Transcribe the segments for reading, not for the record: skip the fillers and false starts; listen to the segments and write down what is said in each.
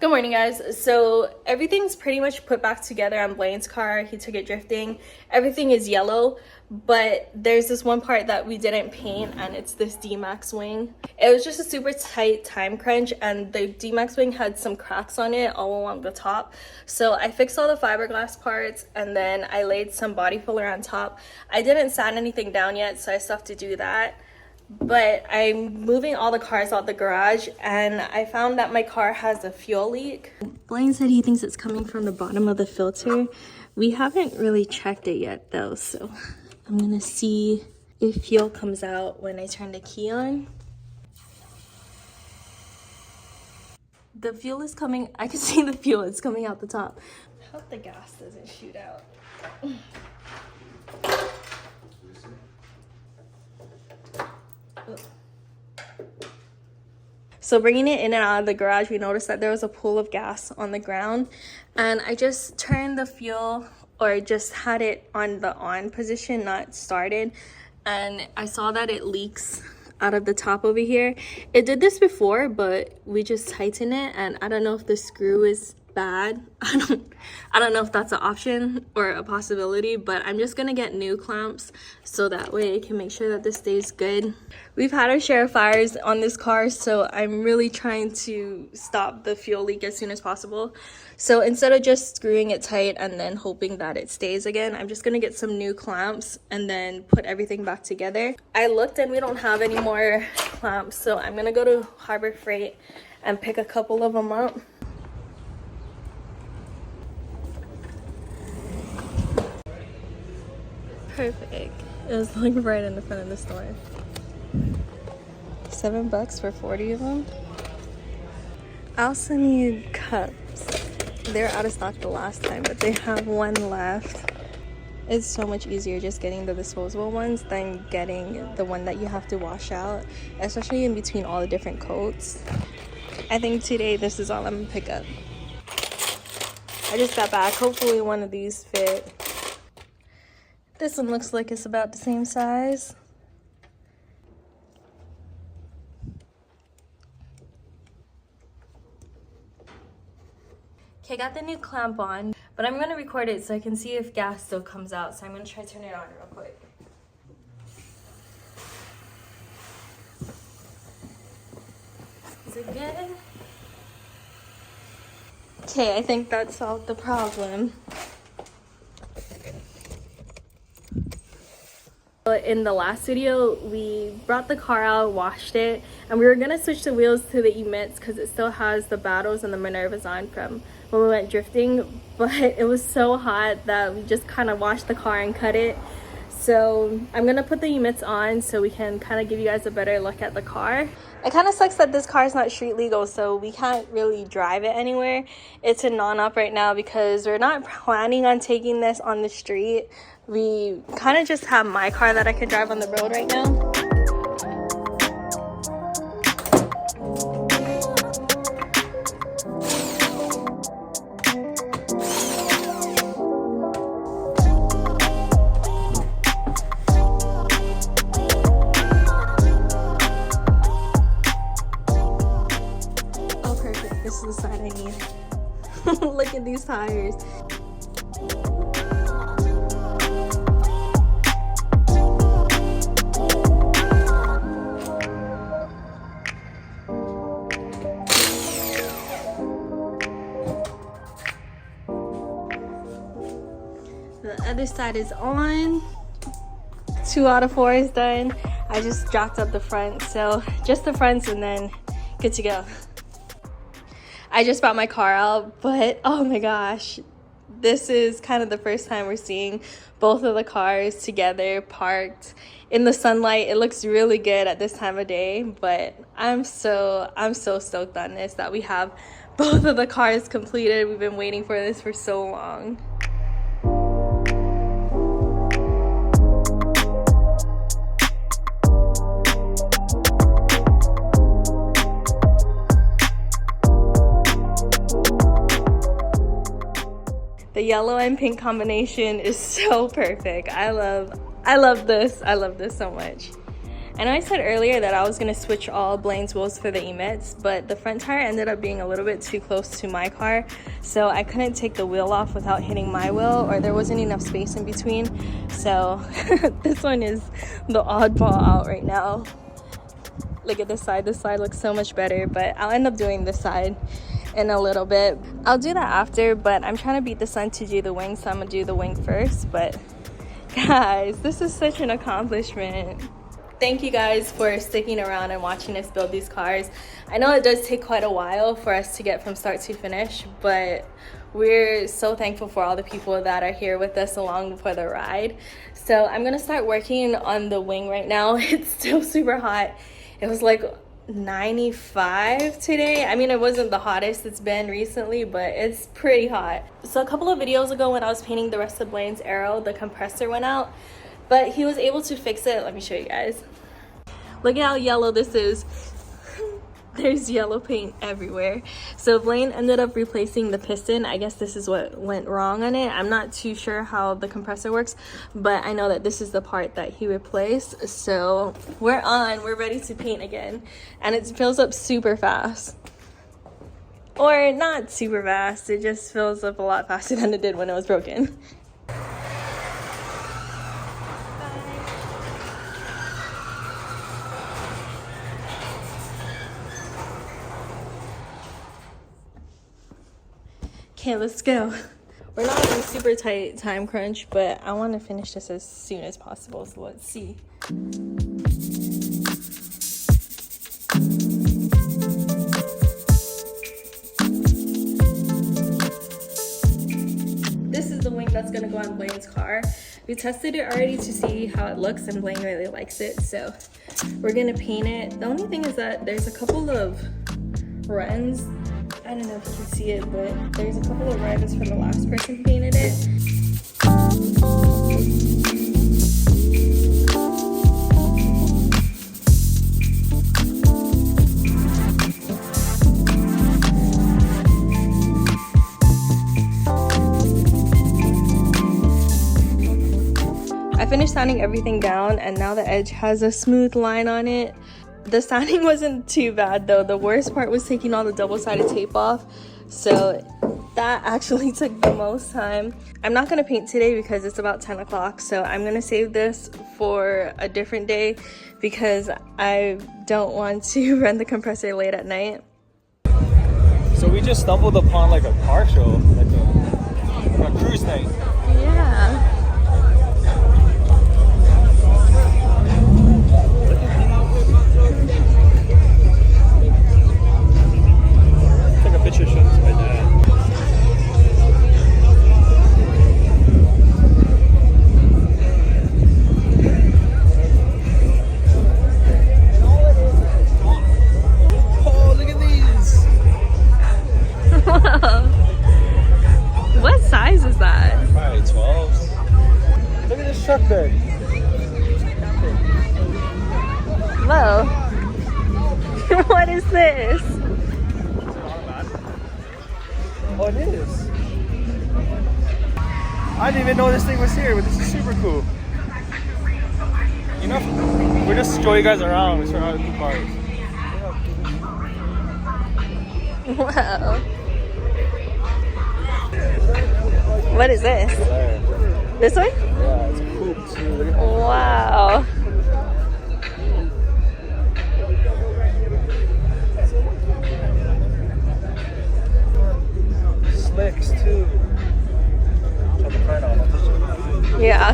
Good morning, guys. So everything's pretty much put back together on Blaine's car. He took it drifting. Everything is yellow, but there's this one part that we didn't paint, and it's this Dmax wing. It was just a super tight time crunch, and the Dmax wing had some cracks on it all along the top. So I fixed all the fiberglass parts, and then I laid some body filler on top. I didn't sand anything down yet, so I still have to do that. But I'm moving all the cars out the garage, and I found that my car has a fuel leak. Blaine said he thinks it's coming from the bottom of the filter. We haven't really checked it yet though, so I'm gonna see if fuel comes out when I turn the key on. The fuel is coming. I can see the fuel. It's coming out the top. I hope the gas doesn't shoot out. So bringing it in and out of the garage, we noticed that there was a pool of gas on the ground, and I just turned the fuel, or just had it on the on position, not started, and I saw that it leaks out of the top over here. It did this before, but we just tightened it, and I don't know if the screw is bad. I don't know if that's an option or a possibility, but I'm just gonna get new clamps so that way I can make sure that this stays good. We've had our share of fires on this car, so I'm really trying to stop the fuel leak as soon as possible. So instead of just screwing it tight and then hoping that it stays again, I'm just gonna get some new clamps and then put everything back together. I looked and we don't have any more clamps, so I'm gonna go to Harbor Freight and pick a couple of them up. Perfect. It was like right in the front of the store. $7 for 40 of them. I also need cups. They were out of stock the last time, but they have one left. It's so much easier just getting the disposable ones than getting the one that you have to wash out, especially in between all the different coats. I think today this is all I'm gonna pick up. I just got back. Hopefully one of these fit. This one looks like it's about the same size. Okay, I got the new clamp on, but I'm gonna record it so I can see if gas still comes out. So I'm gonna try to turn it on real quick. Is it good? Okay, I think that solved the problem. In the last video, we brought the car out, washed it, and we were gonna switch the wheels to the emits because it still has the battles and the Minervas on from when we went drifting, but it was so hot that we just kind of washed the car and cut it. So I'm gonna put the emits on so we can kind of give you guys a better look at the car. It kind of sucks that this car is not street legal, so we can't really drive it anywhere. It's a non-op right now because we're not planning on taking this on the street. We kind of just have my car that I can drive on the road right now. Oh, perfect. This is the side I need. Look at these tires. The other side is on. 2 out of 4 is done. I just dropped up the front, so just the fronts and then good to go. I just brought my car out, but oh my gosh, this is kind of the first time we're seeing both of the cars together parked in the sunlight. It looks really good at this time of day, but I'm so stoked on this that we have both of the cars completed. We've been waiting for this for so long. The yellow and pink combination is so perfect. I love this. I love this so much. I know I said earlier that I was going to switch all Blaine's wheels for the emits, but the front tire ended up being a little bit too close to my car, so I couldn't take the wheel off without hitting my wheel, or there wasn't enough space in between. So this one is the oddball out right now. Look at this side looks so much better, but I'll end up doing this side in a little bit. I'll do that after, but I'm trying to beat the sun to do the wing, so I'm gonna do the wing first. But guys, this is such an accomplishment. Thank you guys for sticking around and watching us build these cars. I know it does take quite a while for us to get from start to finish, but we're so thankful for all the people that are here with us along for the ride. So I'm gonna start working on the wing right now. It's still super hot. It was like 95 today. I mean, it wasn't the hottest it's been recently, but it's pretty hot. So a couple of videos ago when I was painting the rest of Blaine's aero, the compressor went out, but he was able to fix it. Let me show you guys. Look at how yellow this is. There's yellow paint everywhere. So Blaine ended up replacing the piston. I guess this is what went wrong on it. I'm not too sure how the compressor works, but I know that this is the part that he replaced. So we're ready to paint again, and it fills up super fast. Or not super fast, it just fills up a lot faster than it did when it was broken. Okay, let's go. We're not in a super tight time crunch, but I want to finish this as soon as possible, so let's see. This is the wing that's gonna go on Blaine's car. We tested it already to see how it looks, and Blaine really likes it, so we're gonna paint it. The only thing is that there's a couple of runs. I don't know if you can see it, but there's a couple of runs from the last person who painted it. I finished sanding everything down, and now the edge has a smooth line on it. The sanding wasn't too bad though. The worst part was taking all the double-sided tape off, so that actually took the most time. I'm not gonna paint today because it's about 10 o'clock, so I'm gonna save this for a different day because I don't want to run the compressor late at night. So we just stumbled upon like a car show, like a cruise night. Yeah. Picture shown to my dad. Oh, look at these! Wow. What size is that? Probably 12s. Look at this truck bed. Whoa. What is this? Oh, it is. I didn't even know this thing was here, but this is super cool. You know, we're just showing you guys around. We show how to do cars. Wow. What is this? This one? Yeah, it's a coupe too. Wow. Slicks too. Check the front on. Yeah.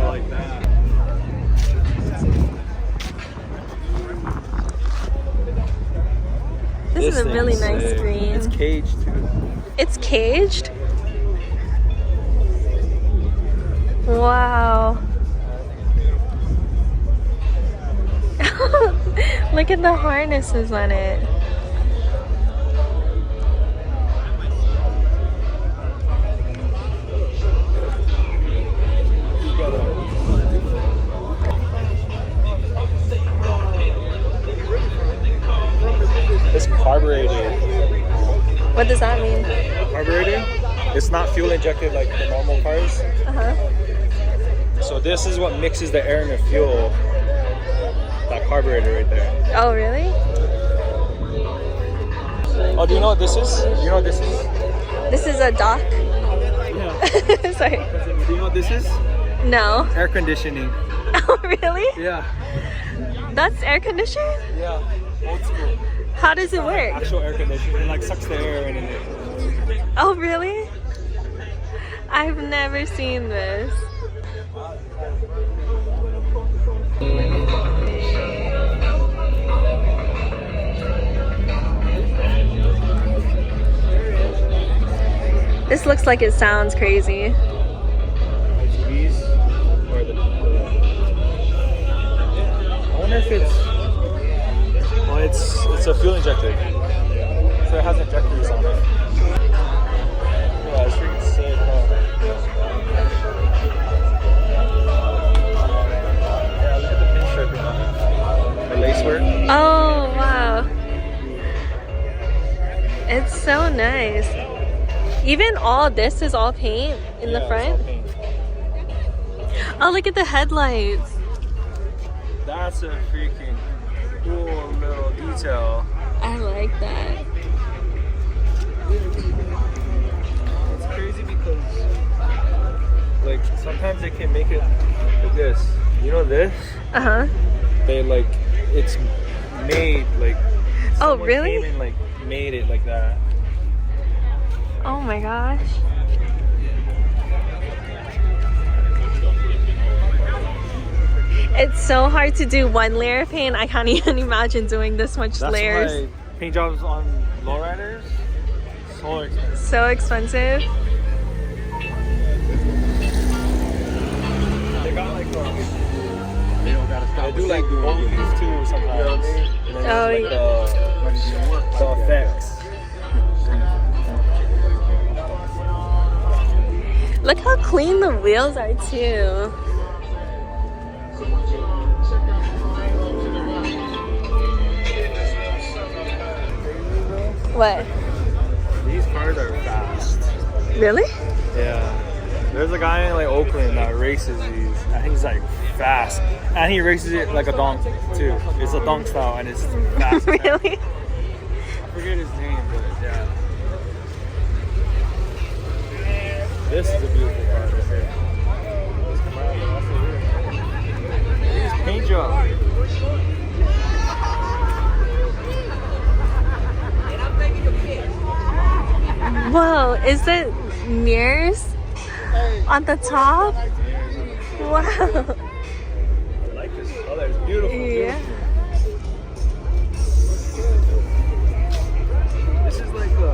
Like that. This is a really nice sick. screen. It's caged too. It's caged? Wow. Look at the harnesses on it. It's carbureted. What does that mean? Carbureted? It's not fuel injected like the normal cars. So this is what mixes the air and the fuel. That carburetor right there. Oh, really? Oh, do you know what this is? Do you know what this is? This is a dock. Yeah. Sorry. Do you know what this is? No. Air conditioning. Oh, really? Yeah. That's air conditioning? Yeah. Old school. How does it work? Actual air conditioning. It like sucks the air in it. Oh, really? I've never seen this. This looks like it sounds crazy. These or I wonder if it's. Well, it's a fuel injector, so it has injectors on it. Yeah, it's freaking sick. Yeah, look at the pinstriping on it. The lacework. Oh, wow. It's so nice. Even all this is all paint in the front. Oh, look at the headlights. That's a freaking cool little detail. I like that. It's crazy because, like, sometimes they can make it like this. You know this? They like, it's made like. Oh, really? Came and like made it like that. Oh my gosh. It's so hard to do one layer of paint. I can't even imagine doing this much layers. That's why paint jobs on lowriders so expensive. So expensive. They got like they do like movies too sometimes. And then Oh, like the effects. Look how clean the wheels are too. What? These cars are fast. Really? Yeah. There's a guy in like Oakland that races these. I think he's like fast. And he races it like a donk too. It's a donk style and it's fast. Really? I forget his name, but yeah. This is a beautiful car right here. This Camaro, also weird. Look at this paint job. Whoa, is it mirrors on the top? Wow. I like this color. It's beautiful. Yeah. This is like the.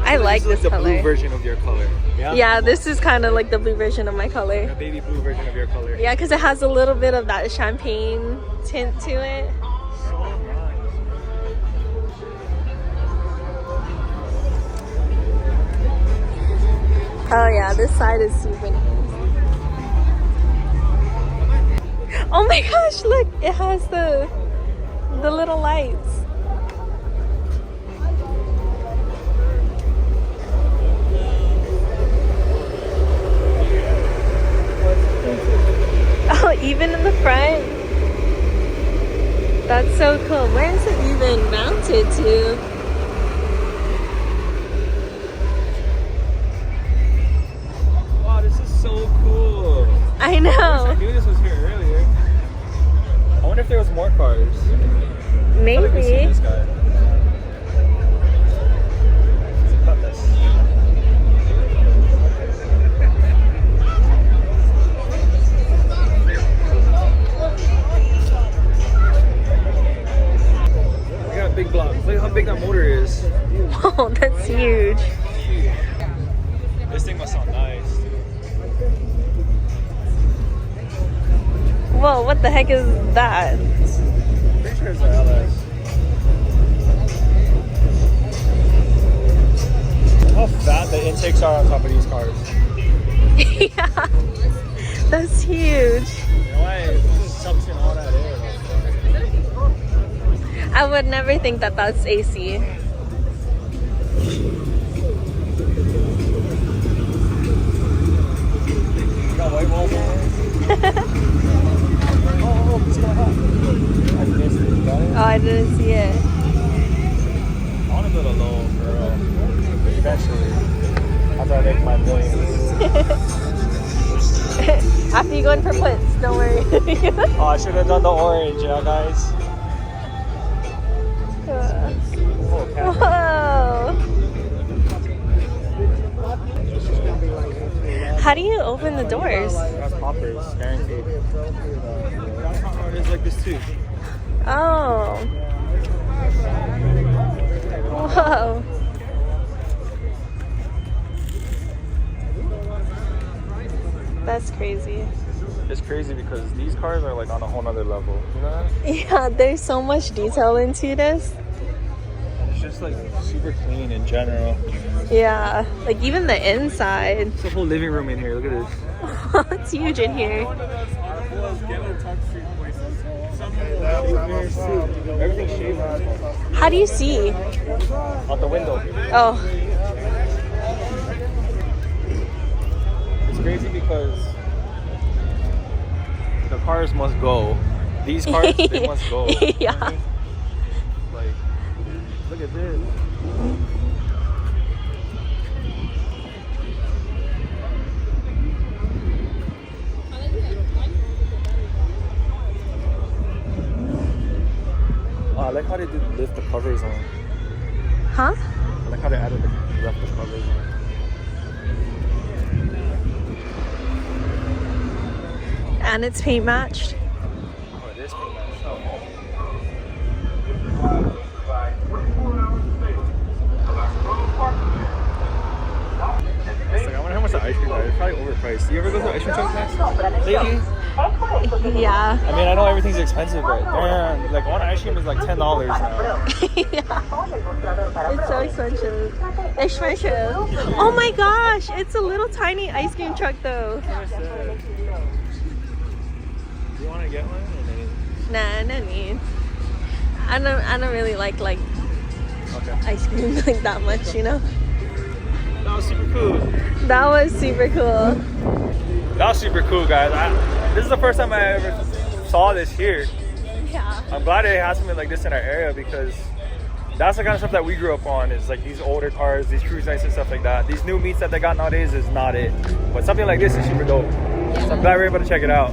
I like this the color. blue version of your color. Yeah. Yeah, this is kind of like the blue version of my color. A baby blue version of your color. Yeah, because it has a little bit of that champagne tint to it. So nice. Oh yeah, this side is super nice. Oh my gosh, look, it has the little lights. Oh, even in the front. That's so cool. Where is it even mounted to? Wow, this is so cool. I know. I knew this was here earlier. I wonder if there was more cars. Maybe. I haven't seen this guy. Let's cut this. We got big blocks. Look how big that motor is. Whoa, that's huge. This thing must sound nice. Whoa, what the heck is that? Pretty sure it's an LS. How fat the intakes are on top of these cars. Yeah, that's huge. You know why it sucks in all that air? I would never think that that's AC. Oh, it's gonna happen. I missed it. You got it? Oh, I didn't see it. I want to build a low girl eventually. After I make my millions. After you go in for puts, don't worry. Oh, I should have done the orange, yeah, guys. Oh, cat. Whoa. How do you open the doors? That's poppers, guaranteed. It's like this too. Oh. Whoa. That's crazy. It's crazy because these cars are like on a whole nother level. You know that? Yeah, there's so much detail into this. It's just like super clean in general. Yeah, like even the inside. It's a whole living room in here. Look at this. It's huge in here. Everything's shaved. How do you see? Out the window. Oh. It's crazy because the cars must go. These cars, they must go. Yeah. Like, look at this. Oh, I like how they did lift the covers on. Huh? I like how they added left the covers on. And it's paint matched. Oh, it is paint matched. It's like, I wonder how much the ice cream is. It's probably overpriced. You ever go to the ice cream truck Max? Lately? Yeah. I mean, I know everything's expensive, but man, like one ice cream is like $10 now. Yeah. It's so expensive. Expensive. Oh my gosh, it's a little tiny ice cream truck though. You want to get one? Nah, no need. I don't really like Okay. ice cream like that much, you know? That was super cool. That was super cool. That was super cool, guys. This is the first time I ever saw this here. Yeah. I'm glad it has something like this in our area because that's the kind of stuff that we grew up on. Is like these older cars, these cruise nights and stuff like that. These new meats that they got nowadays is not it. But something like this is super dope. So I'm glad we're able to check it out.